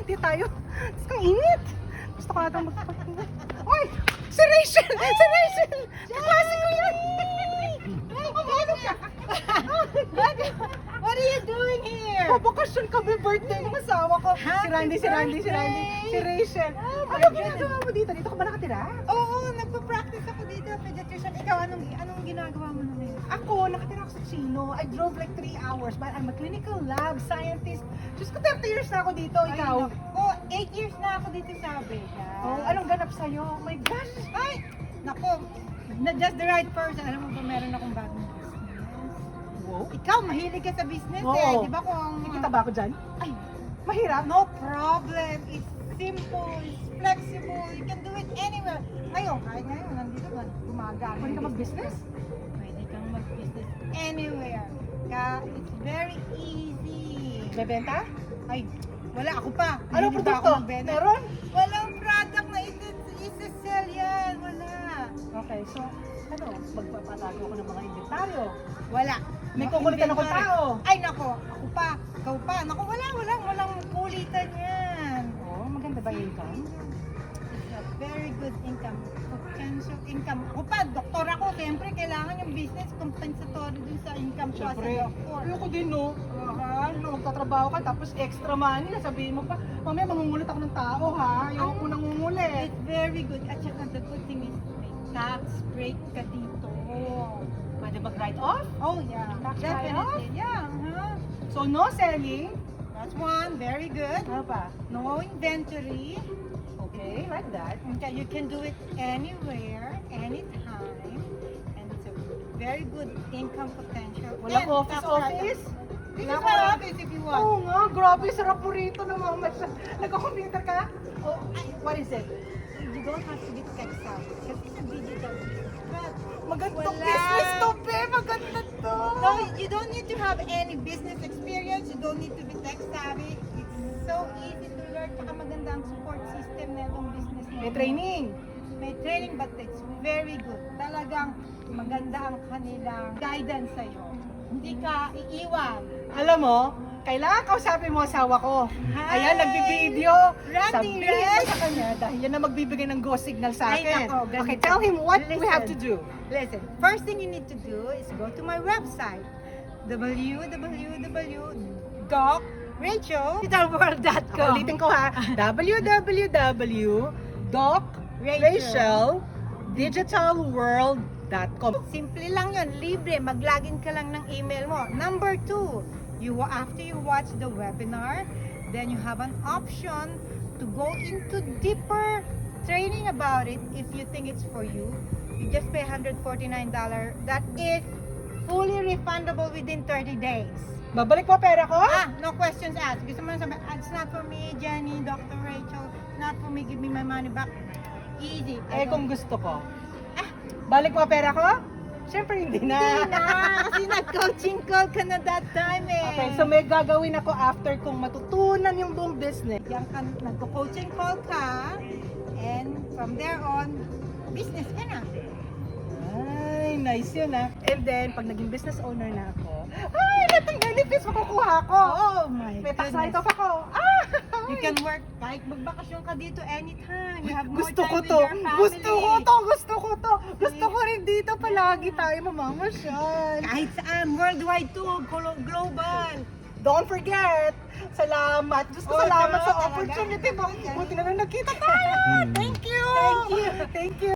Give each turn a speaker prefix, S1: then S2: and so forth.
S1: Hindi tayo. Gusto kong init. Gusto ko natang magpapagpapagpapag. Uy! Si Rachel! Si Rachel! Kaklase ko yan! Ano ka?
S2: What are you doing here?
S1: Babakasyon kami, birthday ng asawa ko. Si
S2: Happy
S1: Randy, si Rachel.
S2: Oh my
S1: Ano
S2: goodness.
S1: ginagawa mo dito? Dito ka ba nakatira?
S2: Oo, nagpa-practice ako dito, pediatrician. Ikaw, anong ginagawa mo naman?
S1: Ako, nakatira ako sa Chino. I drove like 3 hours, but I'm a clinical lab scientist. Diyos ko, 30 years na ako dito. Ikaw?
S2: Oh, 8 years na ako dito sa Vegas.
S1: Oh, anong ganap sa'yo? Oh my gosh!
S2: Ay! Nako, just the right person. Alam mo ba, meron akong bagong business.
S1: Wow.
S2: Ikaw, mahilig ka sa business
S1: Oo.
S2: eh. Di ba kung...
S1: Kikita ba ako dyan?
S2: Ay,
S1: Mahirap?
S2: no problem. It's simple, it's flexible. You can do it anywhere. Ngayon, kahit ngayon, nandito ba, gumagana.
S1: Pwede ka mag-business?
S2: Pwede kang mag-business anywhere. It's very easy.
S1: Bebenta?
S2: Ay, wala ako pa.
S1: Ano
S2: Hindi ba
S1: produkto?
S2: ako magbenta?
S1: Meron?
S2: Walang product na isa-sell yan. Wala.
S1: Okay, so ano? Magpapatago ako ng mga inventaryo.
S2: Wala.
S1: May kukulitan akong tao.
S2: Ay, nako. Ako pa. Ikaw pa. Nako, walang kulitan yan.
S1: Oh, maganda ba yung income?
S2: It's a very good income. Potential income. Ako pa, doktor ako. Siyempre, kailangan yung business compensatory dun sa income ko as a doktor.
S1: Ayoko din, no? Ano, magtatrabaho ka, tapos extra money, sabihin mo pa, mamaya mangungulit ako ng tao, ha? Ayoko ko nangungulit.
S2: It's very good. At saka the good thing is, may tax break ka dito.
S1: Pwede mag-write off?
S2: Oh, yeah.
S1: Tax
S2: Definitely.
S1: write-off?
S2: Yeah.
S1: So, no selling?
S2: That's one. Very good.
S1: Ano pa?
S2: No inventory.
S1: Okay, like that.
S2: Okay, you can do it anywhere, anytime. And it's a very good income potential.
S1: Walang
S2: And
S1: office?
S2: tax write-off.
S1: This
S2: This
S1: Wala
S2: is my
S1: ka?
S2: office if you want.
S1: Oo nga, grabe, sarap po rito ng mga mas. Nagko-computer ka? Oh, what is it?
S2: You don't have to be tech savvy because it's a digital business. But
S1: Magandang
S2: wala.
S1: business to, be. Maganda to.
S2: No, you don't need to have any business experience. You don't need to be tech savvy. It's so easy to learn. Saka maganda ang support system na itong business mo.
S1: May training.
S2: May training, but it's very good. Talagang maganda ang kanilang guidance sa'yo. Hindi ka iiwan.
S1: Alam mo, kailangan kausapin mo asawa ko.
S2: Hi!
S1: Ayan, nagbibideo.
S2: Randy,
S1: Sabihin mo
S2: right?
S1: sa kanya dahil yan na magbibigay ng go signal sa
S2: Ay,
S1: akin.
S2: nako, ganito.
S1: Okay, tell him what we have to
S2: Listen.
S1: do.
S2: Listen, first thing you need to do is go to my website, www.docracheldigitalworld.com.
S1: Ulitin ko ha, www.docracheldigitalworld.com.
S2: Simple lang yun, libre, mag-login ka lang ng email mo. Number 2, after you watch the webinar, then you have an option to go into deeper training about it. If you think it's for you, you just pay $149. That is fully refundable within 30 days.
S1: Babalik mo pera ko?
S2: No questions asked. Gusto mo na sabi, it's not for me, Jenny, Dr. Rachel, not for me, give me my money back. Easy.
S1: Eh kung gusto ko. Balik mo pera ko? Siyempre hindi na.
S2: Hindi na, kasi nag-coaching call ka na that time eh.
S1: Okay, so may gagawin ako after kung matutunan yung buong business.
S2: Yan ka, nagko-coaching call ka, and from there on, business ka na.
S1: Ay, nice yun ah. And then, pag naging business owner na ako, ay, lahat ng benefits makukuha ko.
S2: Oh my
S1: May tax
S2: goodness.
S1: write-off ako. Ah!
S2: You can work, kahit magbakasyon ka dito anytime. You have more
S1: Gusto ko
S2: time with
S1: to.
S2: your family.
S1: Gusto ko to. Gusto ko to. Gusto ko rin dito palagi tayo mamamasyal.
S2: Kahit saan, worldwide to, global.
S1: Don't forget, salamat. Diyos ko,
S2: Oh,
S1: salamat sa
S2: talaga.
S1: opportunity. Buti na lang nagkita tayo. Thank you.
S2: Thank you.
S1: Thank you.